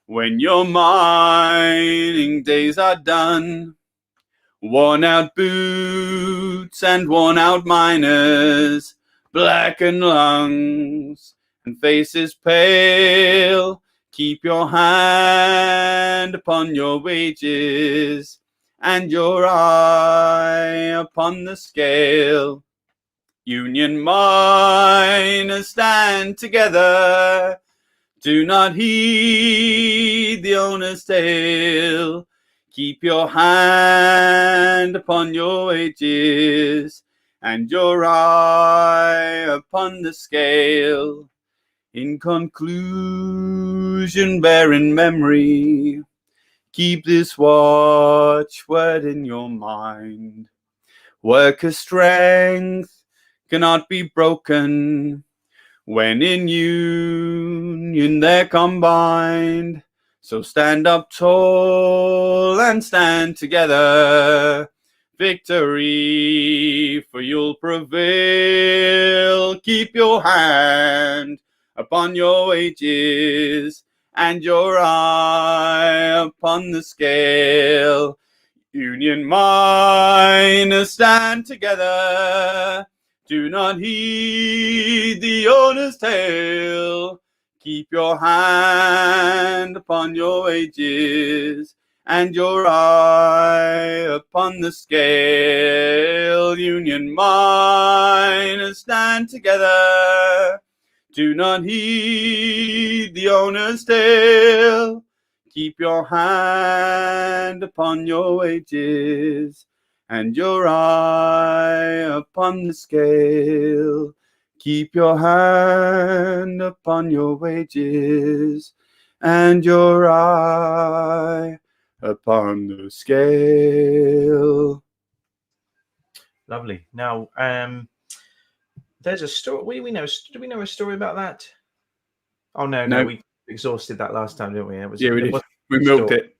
when your mining days are done? Worn out boots and worn out miners, blackened lungs and faces pale. Keep your hand upon your wages and your eye upon the scale. Union miners, stand together. Do not heed the owner's tale. Keep your hand upon your wages and your eye upon the scale. In conclusion, bear in memory, keep this watchword in your mind. Worker strength cannot be broken when in union they're combined. So stand up tall and stand together. Victory, for you'll prevail. Keep your hand upon your wages and your eye upon the scale. Union miners, stand together. Do not heed the owner's tale. Keep your hand upon your wages and your eye upon the scale. Union miners, stand together. Do not heed the owner's tale. Keep your hand upon your wages and your eye upon the scale. Keep your hand upon your wages and your eye upon the scale. Lovely. Now, there's a story. Do we know a story about that? Oh no, we exhausted that last time, didn't we? We did. We milked it.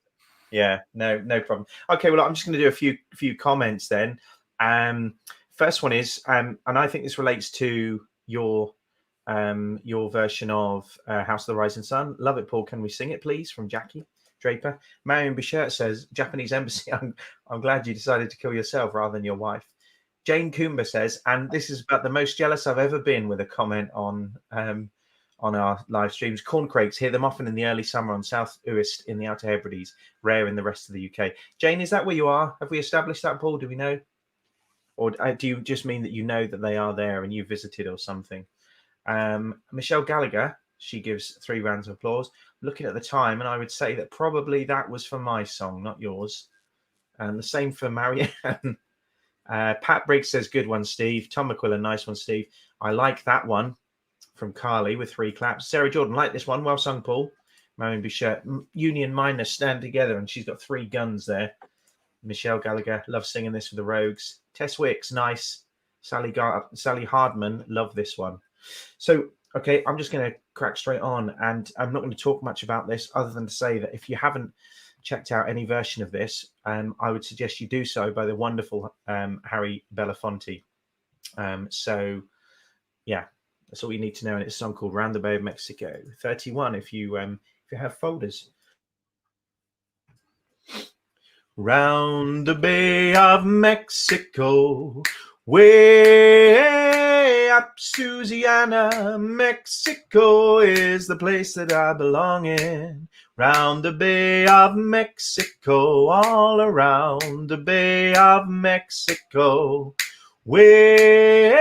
Yeah, no problem. Okay, well, I'm just going to do a few comments then. First one is, and I think this relates to your version of House of the Rising Sun. Love it, Paul. Can we sing it, please? From Jackie Draper. Marion Bichert says, Japanese embassy. I'm glad you decided to kill yourself rather than your wife. Jane Coomber says, and this is about the most jealous I've ever been with a comment on our live streams. Corncrakes, hear them often in the early summer on South Uist in the Outer Hebrides, rare in the rest of the UK. Jane, is that where you are? Have we established that, Paul? Do we know? Or do you just mean that you know that they are there and you visited or something? Michelle Gallagher, she gives 3 rounds of applause. Looking at the time, and I would say that probably that was for my song, not yours. And the same for Marianne. Pat Briggs says, good one, Steve. Tom McQuillan, nice one, Steve. I like that one from Carly with 3 claps. Sarah Jordan, like this one. Well sung, Paul. Marion Boucher, Union Miners stand together, and she's got 3 guns there. Michelle Gallagher, love singing this with the Rogues. Tess Wicks, nice. Sally Hardman, love this one. So, okay, I'm just going to crack straight on, and I'm not going to talk much about this other than to say that if you haven't checked out any version of this, I would suggest you do so by the wonderful Harry Belafonte. So, yeah, that's all you need to know. And it's a song called "Round the Bay of Mexico." 31. If you have folders. Round the Bay of Mexico, way up Louisiana, Mexico is the place that I belong in. Round the Bay of Mexico, all around the Bay of Mexico, way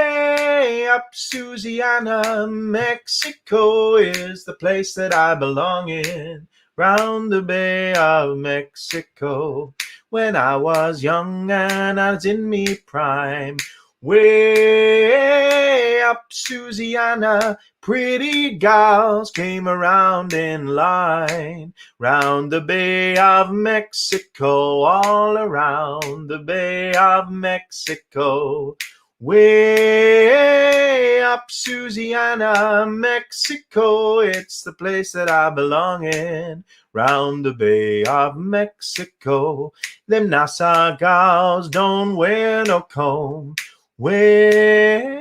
up Louisiana, Mexico is the place that I belong in. Round the Bay of Mexico. When I was young and I was in me prime, way up Louisiana, pretty gals came around in line. Round the Bay of Mexico, all around the Bay of Mexico. Way up Louisiana, Mexico, it's the place that I belong in. Round the Bay of Mexico, them Nassau gals don't wear no comb. Way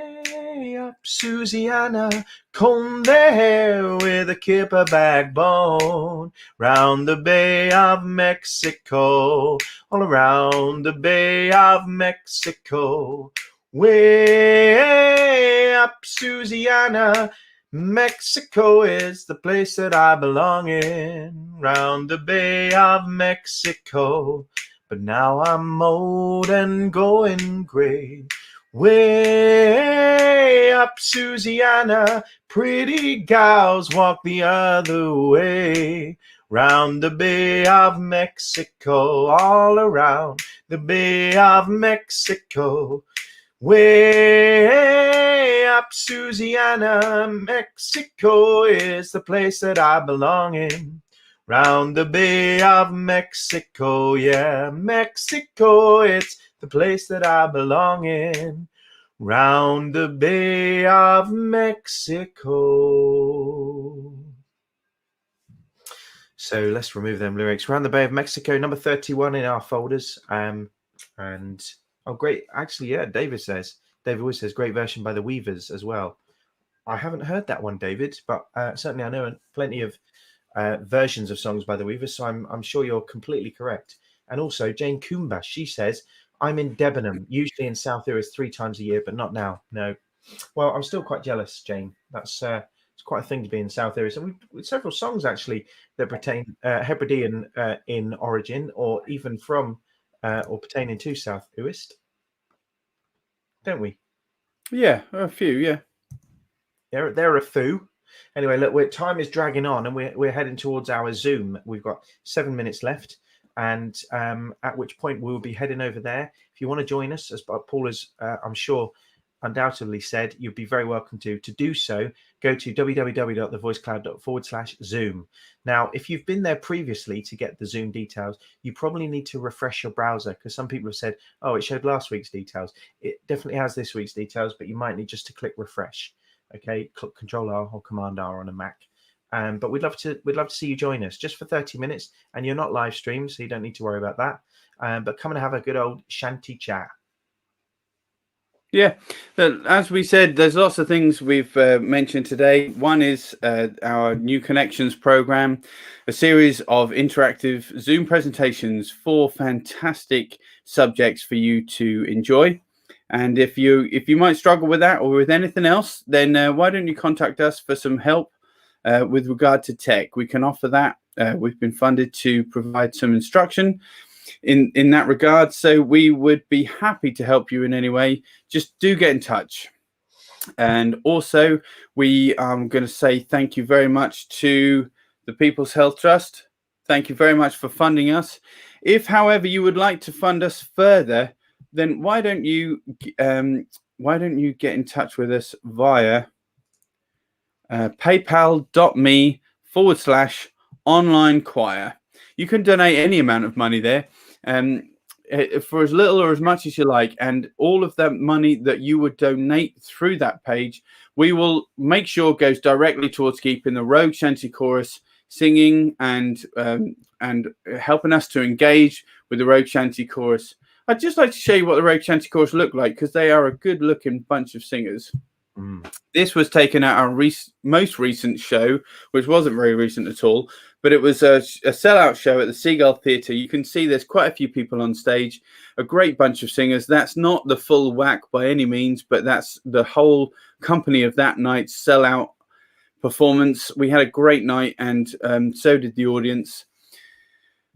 up Louisiana, comb their hair with a kipper backbone. Round the Bay of Mexico, all around the Bay of Mexico. Way up Louisiana, Mexico is the place that I belong in. Round the Bay of Mexico. But now I'm old and going gray. Way up Louisiana, pretty gals walk the other way. Round the Bay of Mexico, all around the Bay of Mexico. Way up Louisiana, Mexico is the place that I belong in. Round the Bay of Mexico, yeah, Mexico, it's the place that I belong in. Round the Bay of Mexico. So let's remove them lyrics. Round the Bay of Mexico, number 31 in our folders. And oh, great. Actually, yeah, David always says, great version by the Weavers as well. I haven't heard that one, David, but certainly I know plenty of versions of songs by the Weavers, so I'm sure you're completely correct. And also, Jane Coomba, she says, I'm in Debenham, usually in South Uist 3 times a year, but not now. No. Well, I'm still quite jealous, Jane. That's it's quite a thing to be in South Uist. And we've several songs, actually, that pertain Hebridean in origin, or even from or pertaining to South Uist, don't we? Yeah, a few, yeah. There are a few. Anyway, look, time is dragging on, and we're heading towards our Zoom. We've got 7 minutes left, and at which point we'll be heading over there. If you want to join us, as Paul has, I'm sure, undoubtedly said, you'd be very welcome to do so. Go to www.thevoicecloud.com/Zoom. Now, if you've been there previously to get the Zoom details, you probably need to refresh your browser, because some people have said, oh, it showed last week's details. It definitely has this week's details, but you might need just to click refresh. Okay, click Control R or Command R on a Mac. But we'd love to see you join us just for 30 minutes, and you're not live streamed, so you don't need to worry about that. But come and have a good old shanty chat. Yeah, as we said, there's lots of things we've mentioned today. One is our New Connections program, a series of interactive Zoom presentations, 4 fantastic subjects for you to enjoy. And if you might struggle with that or with anything else, then why don't you contact us for some help with regard to tech? We can offer that. We've been funded to provide some instruction in that regard, so we would be happy to help you in any way. Just do get in touch. And also, we are going to say thank you very much to the People's Health Trust. Thank you very much for funding us. If, however, you would like to fund us further, then why don't you get in touch with us via paypal.me/online choir. You can donate any amount of money there, for as little or as much as you like, and all of that money that you would donate through that page, we will make sure goes directly towards keeping the Rogue Shanty Chorus singing and helping us to engage with the Rogue Shanty Chorus. I'd just like to show you what the Rogue Shanty Chorus look like, because they are a good-looking bunch of singers. This was taken at our most recent show, which wasn't very recent at all, but it was a sellout show at the Seagull Theatre. You can see there's quite a few people on stage, a great bunch of singers. That's not the full whack by any means, but that's the whole company of that night's sellout performance. We had a great night, and so did the audience.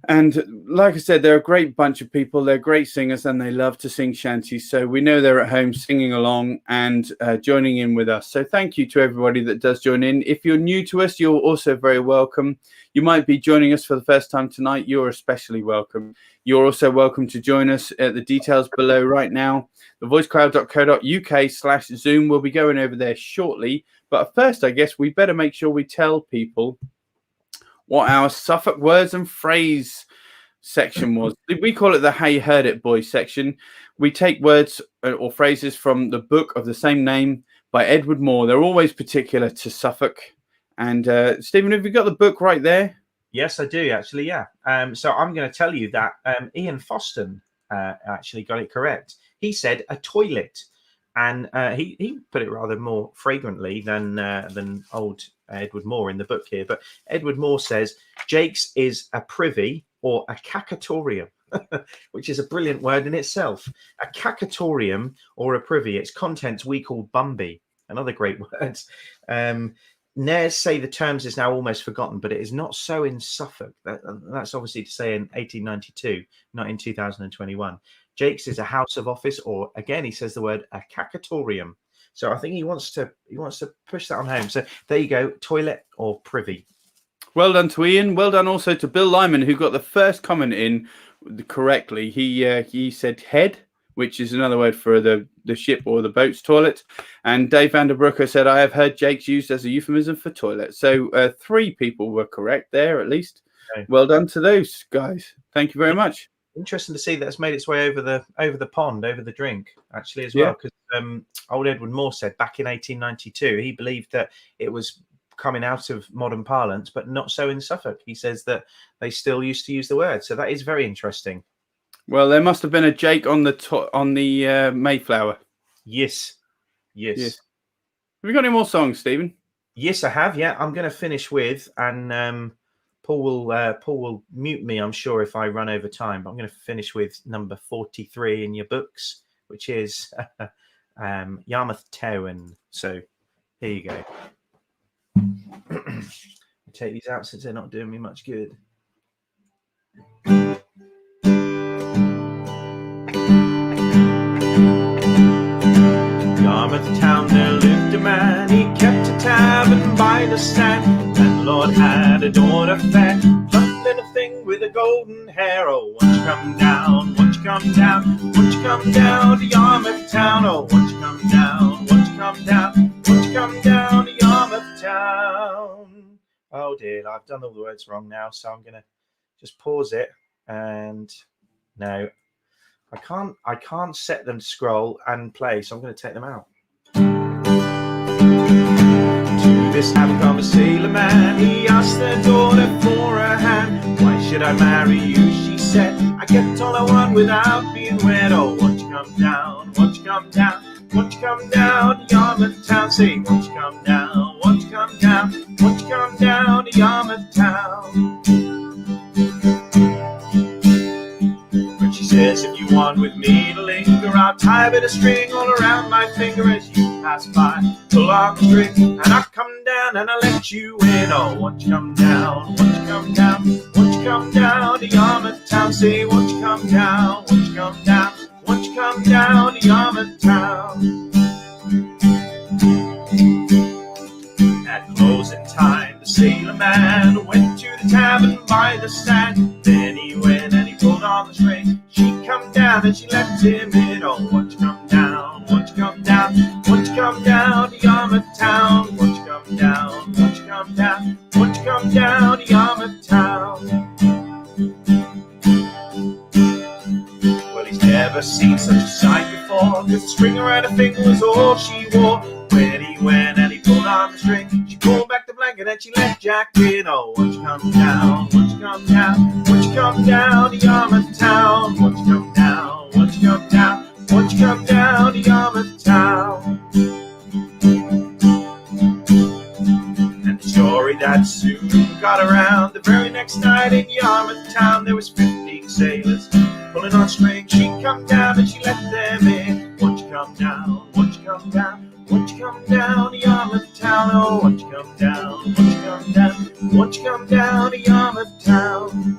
And like I said, they're a great bunch of people. They're great singers, and they love to sing shanties. So we know they're at home singing along and joining in with us. So thank you to everybody that does join in. If you're new to us, you're also very welcome. You might be joining us for the first time tonight. You're especially welcome. You're also welcome to join us at the details below right now. thevoicecloud.co.uk/Zoom. We'll be going over there shortly. But first, I guess we better make sure we tell people what our Suffolk words and phrase section was. We call it the Hey Heard It Boy section. We take words or phrases from the book of the same name by Edward Moore. They're always particular to Suffolk. And Stephen, have you got the book right there? Yes, I do, actually, yeah. So I'm going to tell you that Ian Foston actually got it correct. He said a toilet. And he put it rather more fragrantly than old Edward Moore in the book here. But Edward Moore says Jake's is a privy or a cacatorium, which is a brilliant word in itself. A cacatorium or a privy, its contents we call Bumby. Another great word. Nares say the terms is now almost forgotten, but it is not so in Suffolk. That's obviously to say in 1892, not in 2021. Jake's is a house of office, or again, he says the word a cacatorium. So I think he wants to push that on home. So there you go, toilet or privy. Well done to Ian. Well done also to Bill Lyman, who got the first comment in correctly. He said head, which is another word for the ship or the boat's toilet. And Dave Vanderbrooker said, I have heard Jake's used as a euphemism for toilet. So 3 people were correct there, at least. Okay. Well done to those guys. Thank you very much. Interesting to see that it's made its way over the pond, over the drink, actually, as well. Because old Edward Moore said back in 1892, he believed that it was coming out of modern parlance, but not so in Suffolk. He says that they still used to use the word. So that is very interesting. Well, there must have been a Jake on the Mayflower. Yes. Have you got any more songs, Stephen? Yes, I have. Yeah, I'm going to finish with, and Paul will mute me, I'm sure, if I run over time. But I'm going to finish with number 43 in your books, which is Yarmouth Town. So here you go. I'll take these out since they're not doing me much good. Yarmouth Town, there lived a man, he kept a tavern by the stand. Landlord had a daughter fair, plump little thing with a golden hair. Oh, won't you come down, won't you come down, won't you come down to Yarmouth Town? Oh, won't you come down, won't you come down, won't you come down to Yarmouth Town? Oh dear, I've done all the words wrong now, so I'm going to just pause it. And no, I can't set them to scroll and play, so I'm going to take them out. To this happy sailor man, he asked their daughter for a hand. Why should I marry you, she said, I get all I want without being wed. Oh, won't you come down, won't you come down, won't you come down to Yarmouth Town? Say, won't you come down, won't you come down, won't you come down to Yarmouth Town? She says, if you want with me to linger, I'll tie a bit of string all around my finger as you pass by. Pull on the string, and I'll come down and I'll let you in. Oh, won't you come down, won't you come down, won't you come down to Yarmouth Town? Say, won't you come down, won't you come down, won't you come down to Yarmouth Town? At closing time, the sailor man went to the tavern by the sand. Then he went and he pulled on the string. She come down and she let him in. Oh, won't you come down? Won't you come down? Won't you come down to Yarmouth Town? Won't you come down? Won't you come down? Won't you come down to Yarmouth Town? Well, he's never seen such a sight before, 'cause the string around her finger was all she wore. When he went and he pulled on the string, she pulled back the blanket and she let Jack in. Oh, won't you come down? Won't you come down? Won't you come down to Yarmouth Town? Won't you come down? Won't you come down? Won't you come down to Yarmouth Town? And the story that soon got around, the very next night in Yarmouth Town, there was 15 sailors pulling on strings. She come down and she let them in. Won't you come down? Won't you come down? Won't you come down to Yarmouth Town? Oh, won't you come down? Won't you come down? Won't you come down to Yarmouth Town?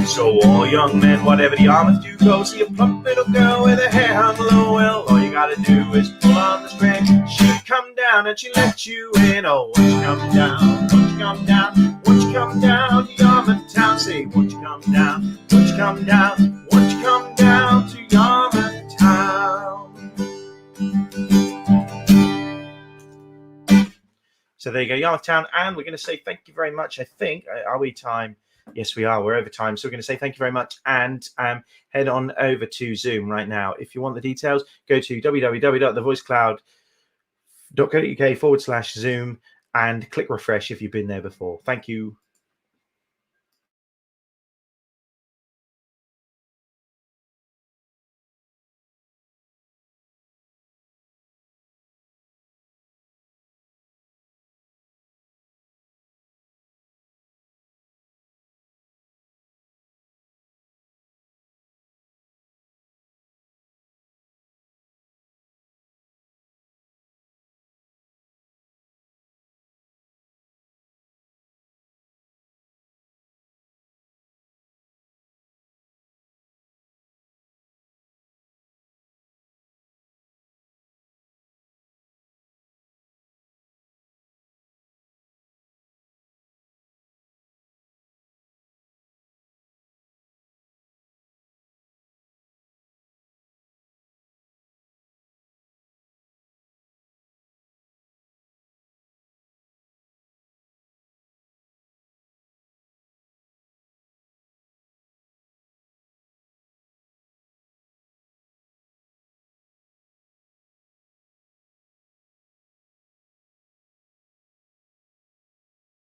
So all young men, whatever the Yarmouth do, go see a plump little girl with her hair hung low. Well, all you gotta do is pull on the string. She come down and she let you in. Oh, won't you come down? Won't you come down? Won't you come down to Yarmouth Town? Say, won't you come down? Won't you come down? Won't you come down to Yarmouth Town? So there you go, Yarmouth Town, and we're going to say thank you very much. I think, are we time? Yes, we are. We're over time. So we're going to say thank you very much and head on over to Zoom right now. If you want the details, go to www.thevoicecloud.co.uk/Zoom and click refresh if you've been there before. Thank you.